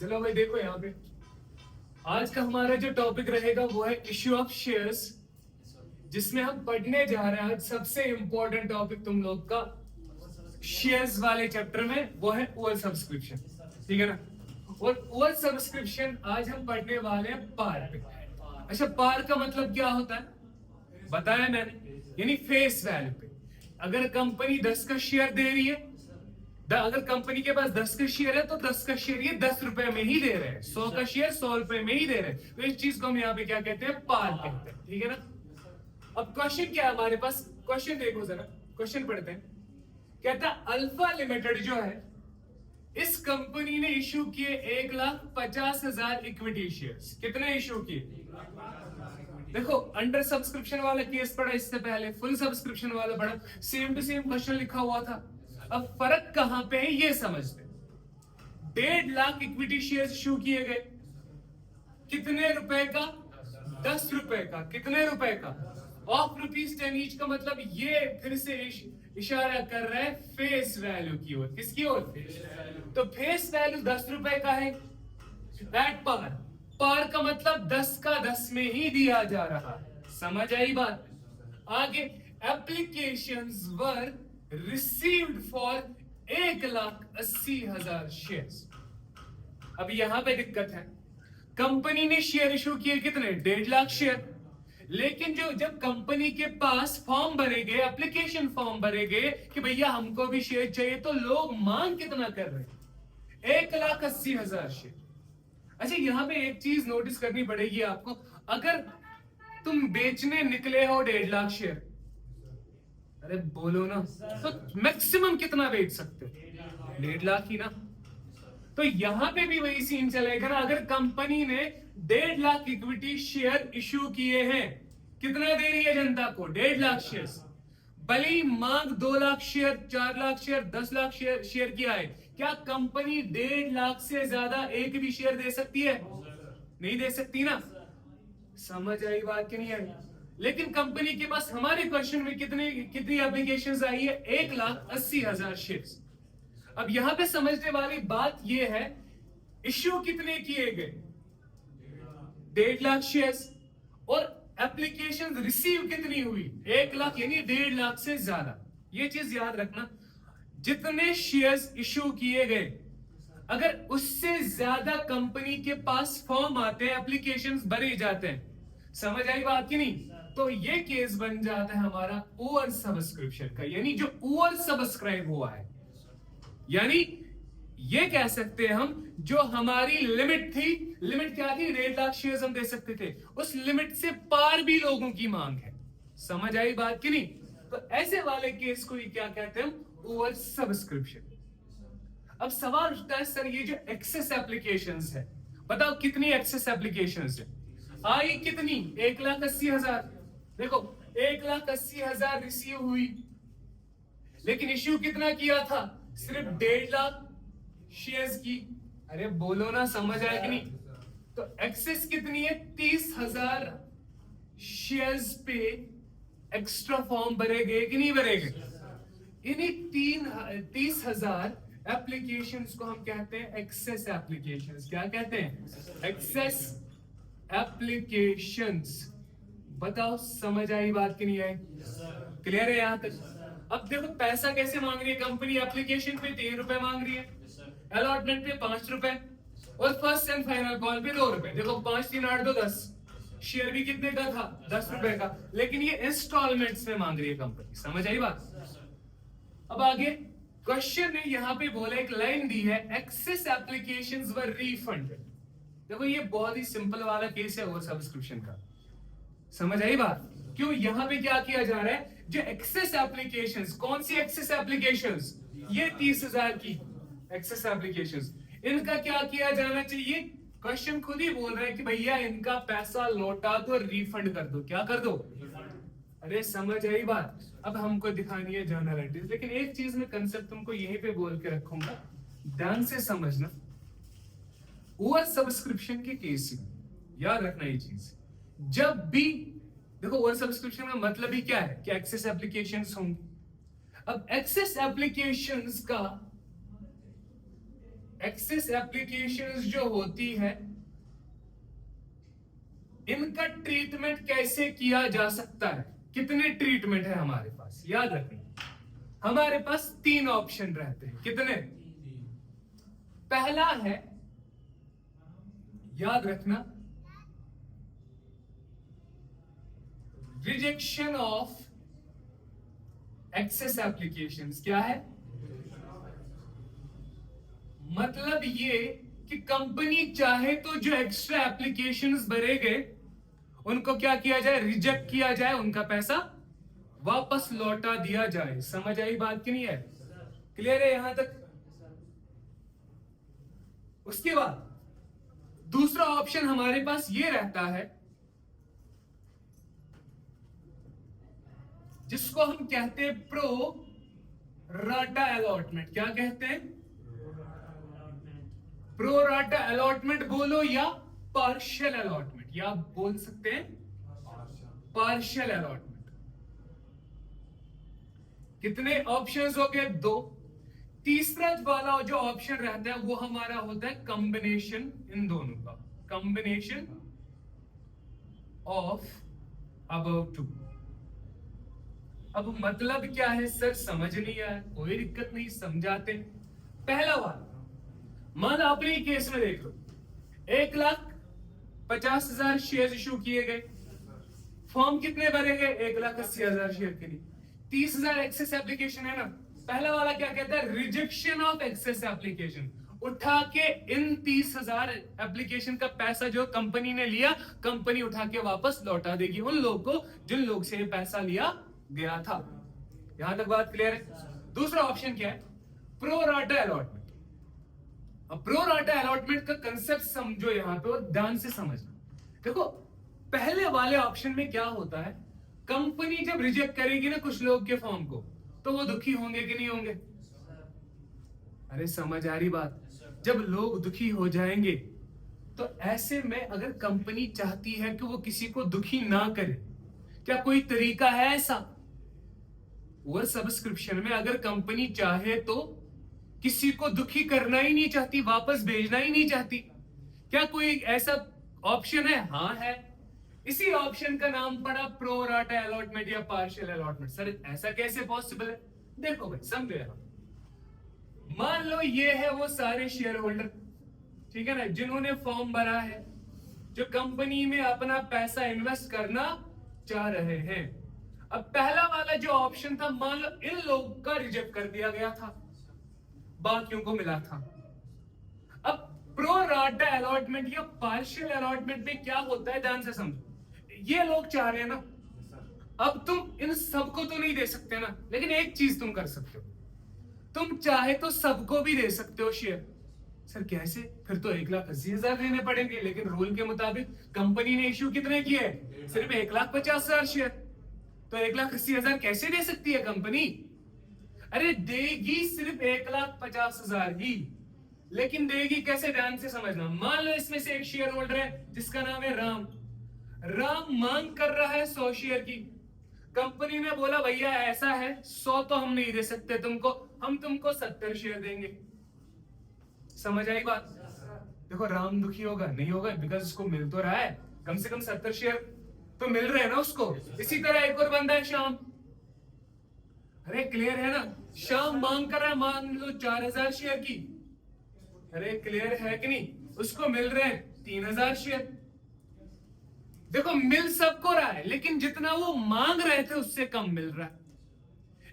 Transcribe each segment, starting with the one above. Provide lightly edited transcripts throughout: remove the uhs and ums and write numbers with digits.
चलो भाई देखो यहाँ पे आज का हमारा जो टॉपिक रहेगा वो है इश्यू ऑफ शेयर्स, जिसमें हम पढ़ने जा रहे हैं। आज सबसे इंपॉर्टेंट टॉपिक तुम लोग का शेयर्स वाले चैप्टर में वो है ओवर सब्सक्रिप्शन, ठीक है ना। और ओवर सब्सक्रिप्शन आज हम पढ़ने वाले हैं पार पे। अच्छा, पार का मतलब क्या होता है बताया मैंने, यानी फेस वैल्यू पे। अगर कंपनी 10 का शेयर दे रही है, अगर कंपनी के पास 10 का शेयर है तो 10 का शेयर ये 10 रुपए में ही दे रहे हैं, 100 का शेयर 100 रुपए में ही दे रहे हैं। तो इस चीज को हम यहाँ पे क्या कहते हैं, पार कहते हैं, ठीक है ना। अब क्वेश्चन क्या है हमारे पास, क्वेश्चन देखो जरा, क्वेश्चन पढ़ते हैं। कहता है अल्फा लिमिटेड जो है, इस कंपनी ने इश्यू किए 1,50,000 इक्विटी शेयर्स। कितने इश्यू किए? देखो, अंडर सब्सक्रिप्शन वाला केस पढ़ा, इससे पहले फुल सब्सक्रिप्शन वाला पढ़ा, सेम टू सेम क्वेश्चन लिखा हुआ था। अब फर्क कहां पे है ये समझते। 1.5 लाख इक्विटी शेयर इश्यू किए गए, कितने रुपए का? 10 रुपए का। कितने रुपए का? ऑफ ₹10 ईच का। मतलब ये फिर से इशारा कर रहा है फेस वैल्यू की ओर। किसकी ओर? तो फेस वैल्यू 10 रुपए का है, दैट पार। पार का मतलब 10 का 10 में ही दिया जा रहा है। समझ आई बात? आगे, applications were received for 1,80,000 shares. अब यहां पे दिक्कत है, कंपनी ने शेयर इशू किए कितने? 1.5 लाख शेयर। लेकिन जब कंपनी के पास फॉर्म भरे गए, एप्लीकेशन फॉर्म भरे गए कि भैया हमको भी शेयर चाहिए, तो लोग मांग कितना कर रहे हैं? 1,80,000 शेयर। अच्छा, यहां पे एक चीज नोटिस करनी पड़ेगी आपको। अगर तुम बेचने निकले हो 1.5 लाख शेयर, अरे बोलो ना, तो मैक्सिमम कितना बेच सकते हो? 1.5 लाख ही ना। तो यहां पे भी वही सीन चलेगा ना। अगर कंपनी ने 1.5 लाख इक्विटी शेयर इश्यू किए हैं, कितना दे रही है जनता को? 1.5 लाख शेयर। भले मांग 2 lakh share, 4 lakh share, 10 lakh share किया है, क्या कंपनी 1.5 लाख से ज्यादा एक भी शेयर दे सकती है? नहीं दे सकती ना। समझ आई बात कि नहीं आई? लेकिन कंपनी के पास हमारे क्वेश्चन में कितनी एप्लीकेशंस आई है? 1,80,000 शेयर्स। अब यहां पे समझने वाली बात यह है, इश्यू कितने किए गए? 1.5 लाख शेयर्स। और एप्लीकेशन रिसीव कितनी हुई? 1 लाख, यानी 1.5 लाख से ज्यादा। ये चीज याद रखना, जितने शेयर्स इश्यू किए गए, अगर उससे ज्यादा कंपनी के पास फॉर्म आते हैं, एप्लीकेशन भरे जाते हैं, समझ आई बात की नहीं, तो ये केस बन जाता है हमारा ओवर सब्सक्रिप्शन का, यानी जो ओवर सब्सक्राइब हुआ है। यानी ये कह सकते हैं हम, जो हमारी लिमिट थी, लिमिट क्या थी? 1.5 लाख शेयर्स हम दे सकते थे, उस लिमिट से पार भी लोगों की मांग है। समझ आई बात की नहीं? तो ऐसे वाले केस को क्या कहते हैं हम? Over subscription. अब सवाल उठता है, सर ये जो एक्सेस एप्लीकेशंस है, बताओ कितनी एक्सेस एप्लीकेशंस है? आई कितनी? 1,80,000। देखो, 1,80,000 रिसीव हुई, लेकिन इश्यू कितना किया था? सिर्फ 1.5 लाख शेयर्स की। अरे बोलो ना, समझ आया कि नहीं? तो एक्सेस कितनी है? 30,000 शेयर्स पे एक्स्ट्रा फॉर्म भरे गए कि नहीं भरे गए? इन्हीं 30,000 एप्लीकेशंस को हम कहते हैं एक्सेस एप्लीकेशंस। क्या कहते हैं? Excess applications. बताओ समझ आई बात की नहीं आई? क्लियर है यहां तक? अब देखो, पैसा कैसे मांग रही है कंपनी? एप्लीकेशन पे 3 रुपए मांग रही है, अलॉटमेंट पे 5 रुपए, और फर्स्ट एंड फाइनल कॉल पे 2 रुपए। देखो, 5 3 8 2 10। शेयर भी कितने का था? 10 रुपए का। लेकिन ये इंस्टॉलमेंट्स में मांग रही है कंपनी। समझ आई बात? अब आगे क्वेश्चन ने यहां पे बोला, एक लाइन दी है, एक्सेस एप्लीकेशंस वर रीफंडेड। देखो, ये बहुत ही सिंपल वाला केस है ओवर सब्सक्रिप्शन का। समझ आई बात? क्यों? यहां पे क्या किया जा रहा है, जो एक्सेस एप्लीकेशंस, कौन सी एक्सेस एप्लीकेशंस? ये 30,000 की एक्सेस एप्लीकेशंस, इनका क्या किया जाना चाहिए? क्वेश्चन खुद ही बोल रहा है कि भैया इनका पैसा लौटा दो, रिफंड कर दो। क्या कर दो? अरे समझ आई बात? अब हमको दिखानी है जर्नलिटीज, लेकिन एक चीज में कंसेप्ट तुमको यहीं पे बोल के रखूंगा, ध्यान से समझना। ओवर सब्सक्रिप्शन के केस में याद रखना ये चीज, जब भी देखो, ओवर सब्सक्रिप्शन का मतलब ही क्या है? कि एक्सेस एप्लीकेशंस होंगी। अब एक्सेस एप्लीकेशंस का एक्सेस एप्लीकेशंस जो होती है इनका ट्रीटमेंट कैसे किया जा सकता है? कितने ट्रीटमेंट है हमारे पास? याद रखना, हमारे पास 3 ऑप्शन रहते हैं। कितने? पहला है, याद रखना, रिजेक्शन ऑफ एक्सेस एप्लीकेशंस। क्या है मतलब? ये कि कंपनी चाहे तो जो एक्स्ट्रा एप्लीकेशंस भरे गए उनको क्या किया जाए? रिजेक्ट किया जाए, उनका पैसा वापस लौटा दिया जाए। समझ आई बात कि नहीं है? क्लियर है यहां तक? उसके बाद दूसरा ऑप्शन हमारे पास ये रहता है जिसको हम कहते हैं प्रो राटा अलॉटमेंट। क्या कहते हैं? प्रो राटा अलॉटमेंट बोलो या पार्शियल अलॉटमेंट, या आप बोल सकते हैं पार्शियल अलॉटमेंट। कितने ऑप्शंस हो गए? 2। तीसरा वाला जो ऑप्शन रहता है वो हमारा होता है कॉम्बिनेशन इन दोनों का, कॉम्बिनेशन ऑफ अबव 2। अब मतलब क्या है सर? समझ नहीं आया? कोई दिक्कत नहीं, समझाते। पहला वाला, मान अपने केस में देख लो, 1,50,000 शेयर इशू किए गए। फॉर्म कितने भरे गए? 1,80,000 शेयर के लिए। 30,000 एक्सेस एप्लीकेशन है ना। पहला वाला क्या कहता है? Rejection of excess application. उठा के इन 30,000 एप्लीकेशन का पैसा जो कंपनी ने लिया, कंपनी उठा के वापस लौटा देगी उन लोगों को जिन लोग से ये पैसा लिया गया था। यहां तक बात क्लियर है? दूसरा ऑप्शन क्या है? Pro rata allotment. अब प्रो राटा अलॉटमेंट का कंसेप्ट समझो यहां पे, और ध्यान से समझना। देखो, पहले वाले ऑप्शन में क्या होता है, कंपनी जब रिजेक्ट करेगी ना कुछ लोग के फॉर्म को, तो वो दुखी होंगे कि नहीं होंगे? अरे समझ आ रही बात? जब लोग दुखी हो जाएंगे तो ऐसे में अगर कंपनी चाहती है कि वो किसी को दुखी ना करे, क्या कोई तरीका है ऐसा? ओवर सब्सक्रिप्शन में अगर कंपनी चाहे तो किसी को दुखी करना ही नहीं चाहती, वापस भेजना ही नहीं चाहती, क्या कोई ऐसा ऑप्शन है? हाँ है। इसी ऑप्शन का नाम पड़ा प्रो राटा अलॉटमेंट या पार्शियल अलॉटमेंट। सर ऐसा कैसे पॉसिबल है? देखो भाई, समझो यहां, मान लो ये है वो सारे शेयर होल्डर, ठीक है ना, जिन्होंने फॉर्म भरा है, जो कंपनी में अपना पैसा इन्वेस्ट करना चाह रहे हैं। अब पहला वाला जो ऑप्शन था, मान लो इन लोगों का रिजेक्ट कर दिया गया था, बाकियों को मिला था। अब प्रो राटा अलॉटमेंट या पार्शियल अलॉटमेंट में क्या होता है, ध्यान से समझो। ये लोग चाह रहे हैं ना, अब तुम इन सबको तो नहीं दे सकते ना, लेकिन एक चीज तुम कर सकते हो, तुम चाहे तो सबको भी दे सकते हो शेयर। सर कैसे? फिर तो 1,80,000 देने पड़ेंगे, लेकिन रूल के मुताबिक कंपनी ने इश्यू कितने किए? सिर्फ 1,50,000 शेयर। तो 1,80,000 कैसे दे सकती है कंपनी? अरे देगी सिर्फ 1,50,000 ही, लेकिन देगी कैसे? ध्यान से समझना। मान लो इसमें से एक शेयर होल्डर है जिसका नाम है राम। राम मांग कर रहा है 100 शेयर की। कंपनी ने बोला भैया ऐसा है, 100 तो हम नहीं दे सकते तुमको, हम तुमको 70 शेयर देंगे। समझ आई बात? देखो, राम दुखी होगा? नहीं होगा, बिकॉज उसको मिल तो रहा है, कम से कम 70 शेयर तो मिल रहे हैं ना उसको। इसी तरह एक और बंदा है श्याम। अरे क्लियर है ना? श्याम मांग कर रहा है, मान लो 4,000 शेयर की। अरे क्लियर है कि नहीं? उसको मिल रहे हैं 3,000 शेयर। देखो, मिल सबको रहा है, लेकिन जितना वो मांग रहे थे उससे कम मिल रहा है।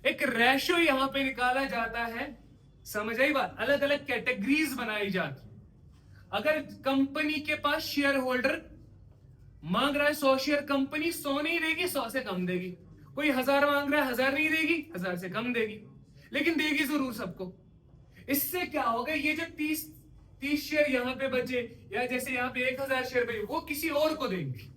एक रेशो यहां पे निकाला जाता है। समझ आई बात? अलग अलग कैटेगरीज बनाई जाती। अगर कंपनी के पास शेयर होल्डर मांग रहा है 100 शेयर, कंपनी 100 नहीं देगी, 100 से कम देगी। कोई 1,000 मांग रहा है, 1,000 नहीं देगी, 1,000 से कम देगी, लेकिन देगी जरूर सबको। इससे क्या होगा, ये जो 30 शेयर यहां पे बचे, या जैसे यहां पे 1,000 शेयर बचे, वो किसी और को देंगे।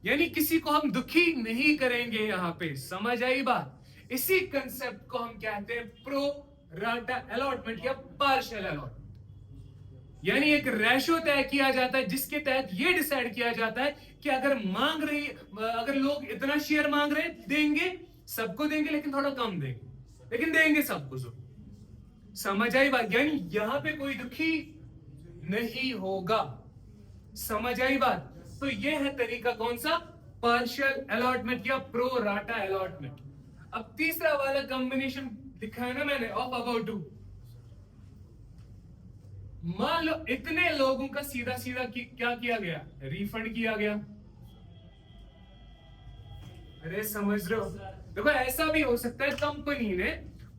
यानी किसी को हम दुखी नहीं करेंगे यहां पे। समझ आई बात? इसी कंसेप्ट को हम कहते हैं प्रो राटा अलॉटमेंट या पार्शियल अलॉटमेंट। यानी एक रेशो तय किया जाता है जिसके तहत यह डिसाइड किया जाता है कि अगर लोग इतना शेयर मांग रहे हैं, देंगे सबको देंगे, लेकिन थोड़ा कम देंगे, लेकिन देंगे सबको। समझ आई बात? यानी यहां पे कोई दुखी नहीं होगा। समझ आई बात? तो ये है तरीका कौन सा? पार्शियल अलॉटमेंट या प्रो राटा अलॉटमेंट। अब तीसरा वाला कॉम्बिनेशन दिखाया ना मैंने, ऑफ अबाउट टू। मान लो इतने लोगों का सीधा सीधा क्या किया गया? रिफंड किया गया। अरे समझ रहे हो? देखो ऐसा भी हो सकता है कंपनी ने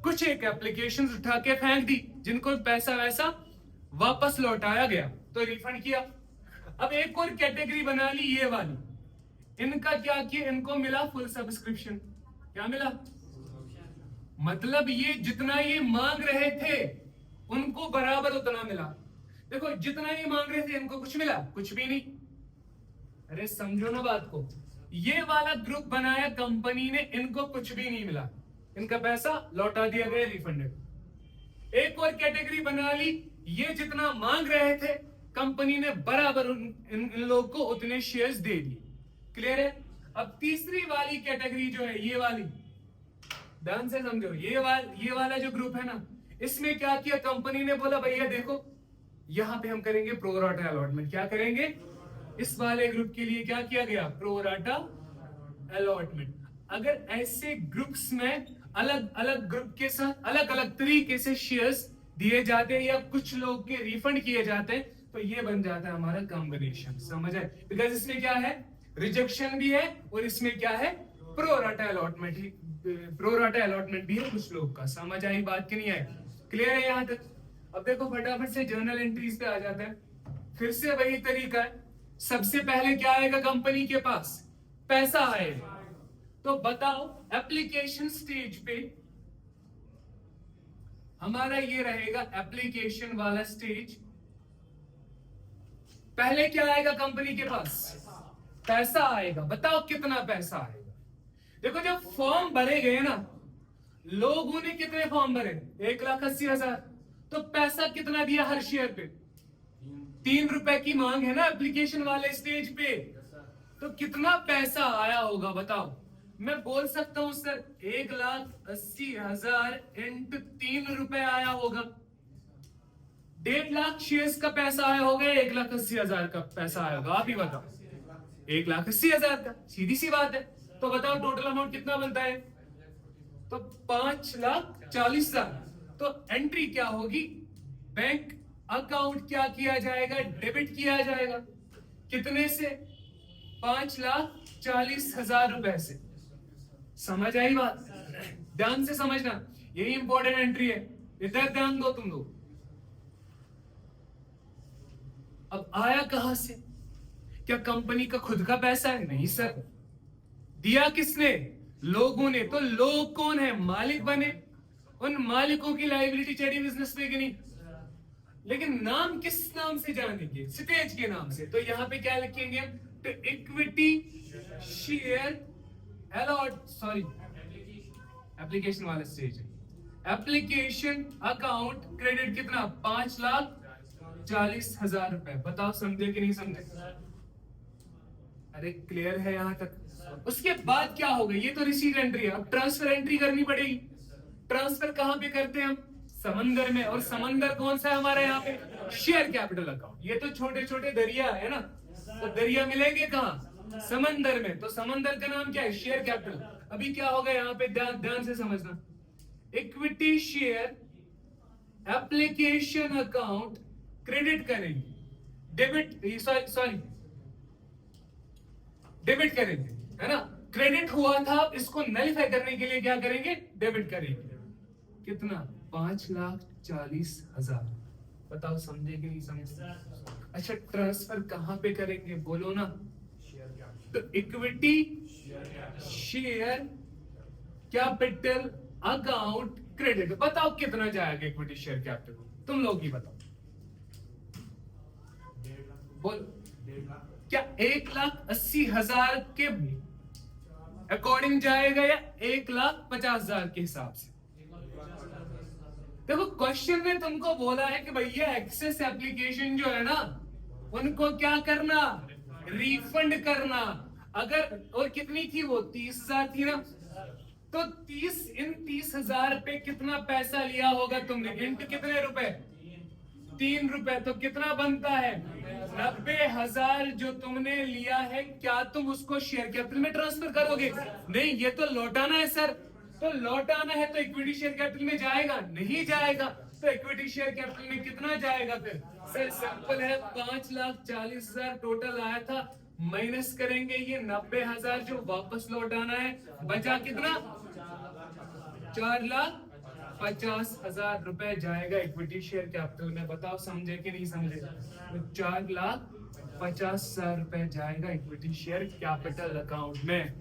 कुछ एक एप्लीकेशन उठा के फेंक दी जिनको पैसा वैसा वापस लौटाया गया तो रिफंड किया। अब एक और कैटेगरी बना ली ये वाली, इनका क्या किया? इनको मिला फुल सब्सक्रिप्शन। क्या मिला? मतलब ये जितना ये मांग रहे थे उनको बराबर उतना मिला। देखो जितना ये मांग रहे थे इनको कुछ मिला? कुछ भी नहीं। अरे समझो ना बात को। ये वाला ग्रुप बनाया कंपनी ने, इनको कुछ भी नहीं मिला, इनका पैसा लौटा दिया गया, रिफंडेड। एक और कैटेगरी बना ली, ये जितना मांग रहे थे कंपनी ने बराबर इन लोगों को उतने शेयर्स दे दिए। क्लियर है? अब तीसरी वाली कैटेगरी जो है ये वाली, ध्यान से समझो, ये वाला जो ग्रुप है ना, इसमें क्या किया कंपनी ने? बोला भैया देखो यहां पे हम करेंगे प्रो राटा अलॉटमेंट। क्या करेंगे? इस वाले ग्रुप के लिए क्या किया गया? Pro rata allotment. अगर ऐसे ग्रुप्स में अलग अलग ग्रुप के साथ अलग अलग तरीके से शेयर्स दिए जाते हैं या कुछ लोग के रिफंड किए जाते हैं तो ये बन जाता है हमारा कॉम्बिनेशन। समझ आए? बिकॉज इसमें क्या है? रिजेक्शन भी है और इसमें क्या है? प्रो राटा अलॉटमेंट ही, प्रो राटा अलॉटमेंट भी है कुछ लोग का। समझ आई बात की नहीं आई? क्लियर है यहां तक? अब देखो फटाफट से जर्नल एंट्रीज पे आ जाते हैं। फिर से वही तरीका है। सबसे पहले क्या आएगा कंपनी के पास? पैसा आएगा। तो बताओ एप्लीकेशन स्टेज पे हमारा ये रहेगा एप्लीकेशन वाला स्टेज। पहले क्या आएगा कंपनी के पास? पैसा आएगा। बताओ कितना पैसा आएगा? देखो जब फॉर्म भरे गए ना, लोगों ने कितने फॉर्म भरे? 1,80,000। तो पैसा कितना दिया हर शेयर पे? 3 रुपए की मांग है ना एप्लीकेशन वाले स्टेज पे, तो कितना पैसा आया होगा बताओ? मैं बोल सकता हूं सर 1,80,000 इंटू 3 रुपए आया होगा। 1.5 लाख शेयर्स का पैसा आया होगा, 1,80,000 का पैसा आया होगा? आप ही बताओ। 1,80,000 का, सीधी सी बात है। तो बताओ टोटल अमाउंट कितना बनता है? तो 5,40,000। तो एंट्री क्या होगी? बैंक अकाउंट क्या किया जाएगा? डेबिट किया जाएगा। कितने से? 5,40,000 रुपए से। समझ आई बात? ध्यान से समझना, यही इंपॉर्टेंट एंट्री है, इधर ध्यान दो तुम लोग। अब आया कहां से? क्या कंपनी का खुद का पैसा है? नहीं सर। दिया किसने? लोगों ने। तो लोग कौन है? मालिक बने। उन मालिकों की लायबिलिटी चढ़ी बिजनेस पे कि नहीं? लेकिन नाम किस नाम से जानेंगे? स्टेज के नाम से। तो यहां पे क्या लिखेंगे? तो equity share allot, sorry application वाला स्टेज है। एप्लीकेशन अकाउंट क्रेडिट कितना? 5,40,000 रुपए। बताओ समझे कि नहीं समझे? अरे क्लियर है यहां तक? उसके बाद क्या होगा? ये तो रिसीट एंट्री है। अब ट्रांसफर एंट्री करनी पड़ेगी। ट्रांसफर कहां पे करते हैं हम? समंदर में। और समंदर कौन सा है हमारा यहाँ पे? Share capital account. ये तो छोटे छोटे दरिया है ना, तो दरिया मिलेंगे कहां? समंदर में। तो समंदर का नाम क्या है? Share capital. अभी क्या होगा यहाँ पे? ध्यान से समझना। Equity share application account credit करेंगे, डेबिट सॉरी डेबिट करेंगे, है ना? क्रेडिट हुआ था, इसको नलिफाई करने के लिए क्या करेंगे? डेबिट करेंगे। कितना? 5,40,000। बताओ समझे कि नहीं समझे? अच्छा ट्रांसफर कहां पे करेंगे बोलो ना? तो equity share capital account credit. बताओ कितना जाएगा इक्विटी शेयर कैपिटल? तुम लोग ही बताओ। बोलो। क्या 1,80,000 के अकॉर्डिंग जाएगा या 1,50,000 के हिसाब से? देखो क्वेश्चन में तुमको बोला है कि भैया एक्सेस एप्लीकेशन जो है ना, उनको क्या करना? रिफंड करना। अगर और कितनी थी वो? 30,000 थी ना? तो 30,000 पे कितना पैसा लिया होगा तुमने, इंटू कितने रुपए, 3 रुपए, तो कितना बनता है 90,000 जो तुमने लिया है। क्या तुम उसको शेयर कैपिटल में ट्रांसफर करोगे? नहीं, ये तो लौटाना है सर। तो लौटाना है तो इक्विटी शेयर कैपिटल में जाएगा? नहीं जाएगा। तो इक्विटी शेयर कैपिटल में कितना जाएगा फिर? सर सिंपल है, 5,40,000 टोटल आया था, माइनस करेंगे ये 90,000 जो वापस लौटाना है, बचा कितना 4,50,000 रुपए जाएगा इक्विटी शेयर कैपिटल में। बताओ समझे कि नहीं समझे? तो 4,50,000 रुपए जाएगा इक्विटी शेयर कैपिटल अकाउंट में।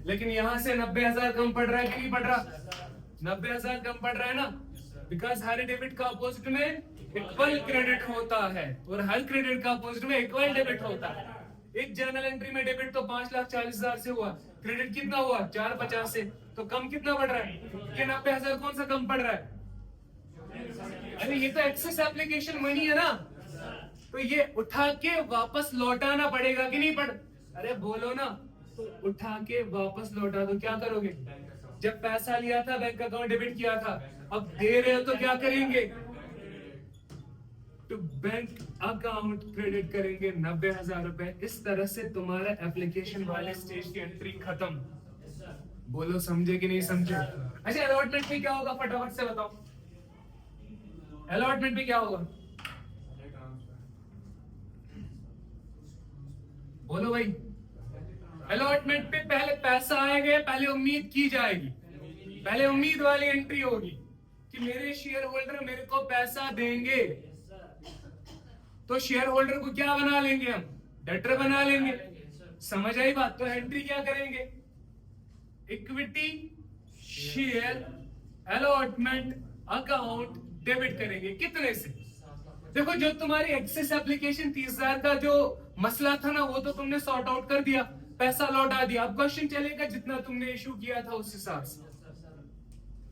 लेकिन यहां से 90,000 कम पड़ रहा है कि नहीं पड़ रहा? 90,000 कम पड़ रहा है ना, बिकॉज हर डेबिट का अपोजिट में इक्वल क्रेडिट होता है और हर क्रेडिट का अपोजिट में इक्वल डेबिट होता है। एक जर्नल एंट्री में डेबिट तो 5,40,000 से हुआ, क्रेडिट कितना हुआ 450 से, तो कम कितना बढ़ रहा है? ये 90,000 कौन सा कम पड़ रहा है? अरे ये तो एक्सेस एप्लीकेशन मनी है ना, तो ये उठा के वापस लौटाना पड़ेगा कि नहीं पड़? अरे बोलो ना। तो उठा के वापस लौटा दो। क्या करोगे? जब पैसा लिया था बैंक अकाउंट डेबिट किया था, अब दे रहे हो तो क्या करेंगे? तो बैंक अकाउंट क्रेडिट करेंगे 90,000 रुपए। इस तरह से तुम्हारा एप्लीकेशन वाले स्टेज की एंट्री खत्म। बोलो समझे कि नहीं समझे? अच्छा अलॉटमेंट में क्या होगा फटाफट से बताओ, अलॉटमेंट में क्या होगा? बोलो भाई। अलॉटमेंट पे पहले पैसा आएगा, पहले उम्मीद की जाएगी, पहले उम्मीद वाली एंट्री होगी कि मेरे शेयर होल्डर मेरे को पैसा देंगे। तो शेयर होल्डर को क्या बना लेंगे हम? डेटर बना लेंगे। समझ आई बात? तो एंट्री क्या करेंगे? Equity share allotment account debit करेंगे। कितने से? देखो जो तुम्हारी एक्सेस एप्लीकेशन 30,000 का जो मसला था ना, वो तो तुमने सॉर्ट आउट कर दिया, पैसा लौटा दिया। अब क्वेश्चन चलेगा जितना तुमने इशू किया था उस हिसाब से।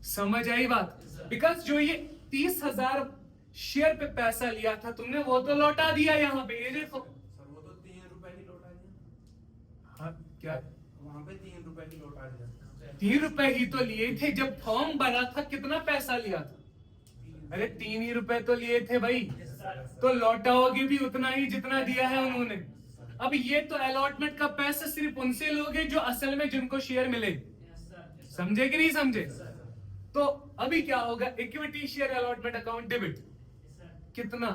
समझ आई बात? बिकॉज जो ये 30,000 शेयर पे पैसा लिया था तुमने, वो तो लौटा दिया यहाँ पे। ये देखो सर वो तो 3 रुपए ही लौटा दिया। हाँ क्या वहां पे 3 रुपए ही लौटा दिया। 3 रुपए ही तो लिए थे जब फॉर्म बना था। कितना पैसा लिया था? अरे 3 ही रुपए तो लिए थे भाई, तो लौटाओगे भी उतना ही जितना दिया है उन्होंने। अब ये तो अलॉटमेंट का पैसा सिर्फ उनसे लोगे जो असल में जिनको शेयर मिले। समझे कि नहीं समझे? तो अभी क्या होगा? Equity share allotment account debit कितना?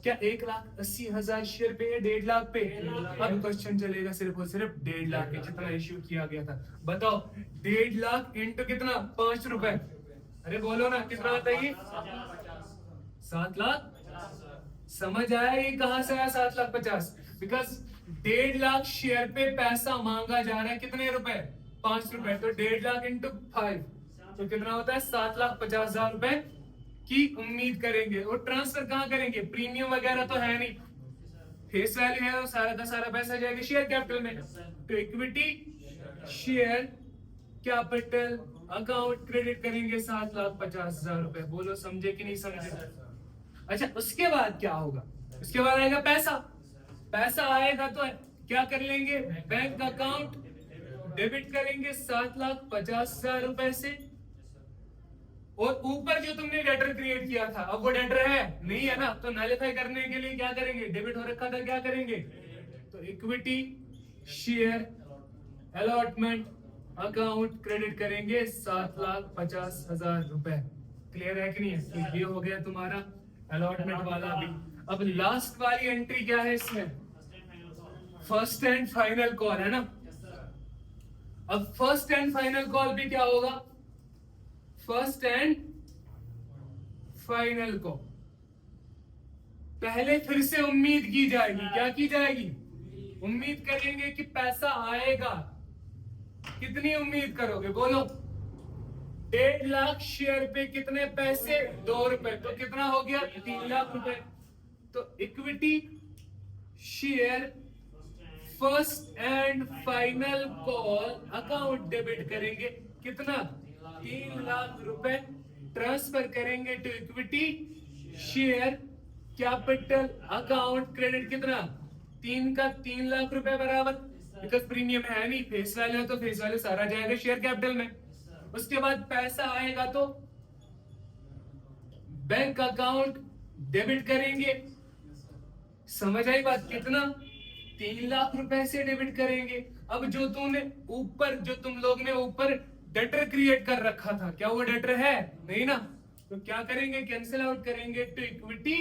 क्या 1,80,000 शेयर पे है 1.5 लाख पे? अब क्वेश्चन चलेगा सिर्फ और सिर्फ 1.5 लाख के जितना इश्यू किया गया था। बताओ 1.5 लाख इंटू कितना? 5 रुपए। अरे बोलो ना कितना आता है ये? 7 लाख। समझ आया ये कहां से आया 7,50,000? बिकॉज 1.5 लाख शेयर पे पैसा मांगा जा रहा है। कितने रुपए? 5 रुपए। तो 1.5 लाख इंटू 5 तो कितना होता है? 7,50,000 रुपए की उम्मीद करेंगे। और ट्रांसफर कहां करेंगे? प्रीमियम वगैरह तो है नहीं, फेस वैल्यू है, और सारा का सारा पैसा जाएगा शेयर कैपिटल में। तो equity share capital account credit करेंगे 7,50,000 रुपए। बोलो समझे कि नहीं समझे? अच्छा उसके बाद क्या होगा? उसके बाद आएगा पैसा। पैसा आएगा तो क्या कर लेंगे? बैंक अकाउंट डेबिट करेंगे 7,50,000 रुपए से। और ऊपर जो तुमने डेटर क्रिएट किया था, अब वो डेटर है नहीं है ना, तो नलिफाई करने के लिए क्या करेंगे? डेबिट हो रखा था, क्या करेंगे? तो equity share allotment account credit करेंगे 7,50,000 रुपए। क्लियर है कि नहीं है? तो ये हो गया तुम्हारा अलॉटमेंट वाला भी। अब लास्ट वाली एंट्री क्या है इसमें? फर्स्ट एंड फाइनल कॉल है ना। अब फर्स्ट एंड फाइनल कॉल भी क्या होगा? फर्स्ट एंड फाइनल कॉल पहले फिर से उम्मीद की जाएगी। क्या की जाएगी? उम्मीद करेंगे कि पैसा आएगा। कितनी उम्मीद करोगे? बोलो 1.5 लाख शेयर पे कितने पैसे? 2 रुपए। तो कितना हो गया? 3 लाख रुपए। तो equity share first and final call account debit करेंगे। कितना? 3 लाख रुपए ट्रांसफर करेंगे to equity share capital account credit. कितना? 3 का 3 लाख रुपए बराबर। बिकॉज प्रीमियम है नहीं, फेस वैल्यू है, तो फेस वैल्यू सारा जाएगा शेयर कैपिटल में। उसके बाद पैसा आएगा तो बैंक अकाउंट डेबिट करेंगे। समझ आई बात? कितना? 3 लाख रुपए से डेबिट करेंगे। अब जो तुम लोग ने ऊपर डेटर क्रिएट कर रखा था, क्या वो डेटर है? नहीं ना। तो क्या करेंगे? कैंसिल आउट करेंगे। तो equity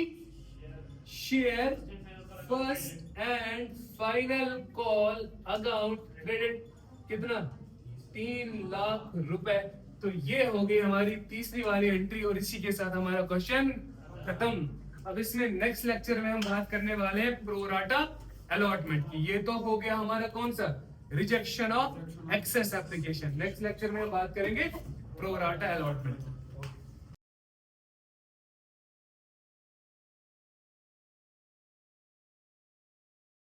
share first and final call account credit कितना? 3 लाख रुपए। तो ये हो गई हमारी तीसरी वाली एंट्री और इसी के साथ हमारा क्वेश्चन खत्म। अब इसमें नेक्स्ट लेक्चर में हम बात करने वाले हैं प्रोराटा अलॉटमेंट की। ये तो हो गया हमारा कौन सा? Rejection of excess application. Next lecture में हम बात करेंगे प्रोराटा अलॉटमेंट।